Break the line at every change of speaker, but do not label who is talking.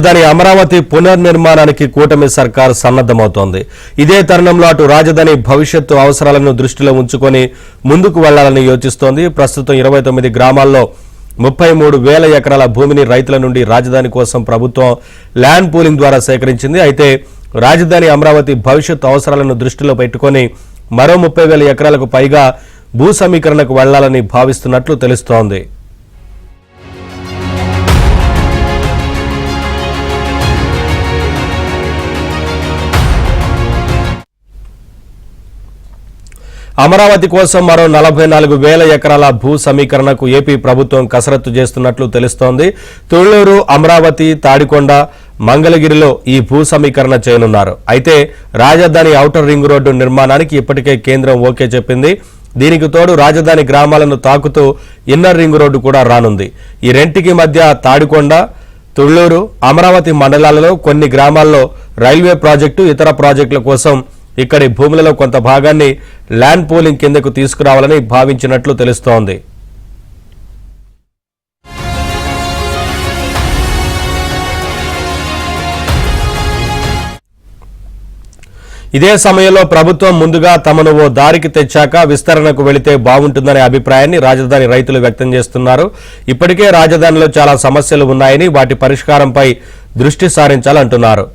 రాజధాని అమరావతి పునర్నిర్మాణానికి కూటమి సర్కార్ సన్నద్ధమవుతోంది. ఇదే తరుణంలో అటు రాజధాని భవిష్యత్తు అవసరాలను దృష్టిలో ఉంచుకొని ముందుకు వెళ్లాలని యోచిస్తోంది. ప్రస్తుతం 29 గ్రామాల్లో 33,000 ఎకరాల భూమిని రైతుల నుండి రాజధాని కోసం ప్రభుత్వం ల్యాండ్ పూలింగ్ ద్వారా సేకరించింది. అయితే రాజధాని అమరావతి భవిష్యత్తు అవసరాలను దృష్టిలో పెట్టుకొని మరో 30,000 ఎకరాలకు పైగా భూ సమీకరణకు వెళ్లాలని భావిస్తున్నట్లు తెలుస్తోంది. అమరావతి కోసం మరో 44,000 ఎకరాల భూ సమీకరణకు ఏపీ ప్రభుత్వం కసరత్తు చేస్తున్నట్లు తెలుస్తోంది. తుళ్లూరు, అమరావతి, తాడికొండ, మంగళగిరిలో ఈ భూ సమీకరణ చేయనున్నారు. అయితే రాజధాని ఔటర్ రింగ్ రోడ్డు నిర్మాణానికి ఇప్పటికే కేంద్రం ఓకే చెప్పింది. దీనికి తోడు రాజధాని గ్రామాలను తాకుతూ ఇన్నర్ రింగ్ రోడ్డు కూడా రానుంది. ఈ రెంటికి మధ్య తాడికొండ, తుళ్లూరు, అమరావతి మండలాలలో కొన్ని గ్రామాల్లో రైల్వే ప్రాజెక్టు, ఇతర ప్రాజెక్టుల కోసం ఇక్కడి భూములలో కొంత భాగాన్ని ల్యాండ్ పూలింగ్ కిందకు తీసుకురావాలని భావించినట్లు తెలుస్తోంది. ఇదే సమయంలో ప్రభుత్వం ముందుగా తమను ఓ దారికి తెచ్చాక విస్తరణకు వెళితే బాగుంటుందనే అభిప్రాయాన్ని రాజధాని రైతులు వ్యక్తం చేస్తున్నారు. ఇప్పటికే రాజధానిలో చాలా సమస్యలు ఉన్నాయని వాటి పరిష్కారంపై దృష్టి సారించాలంటున్నారు.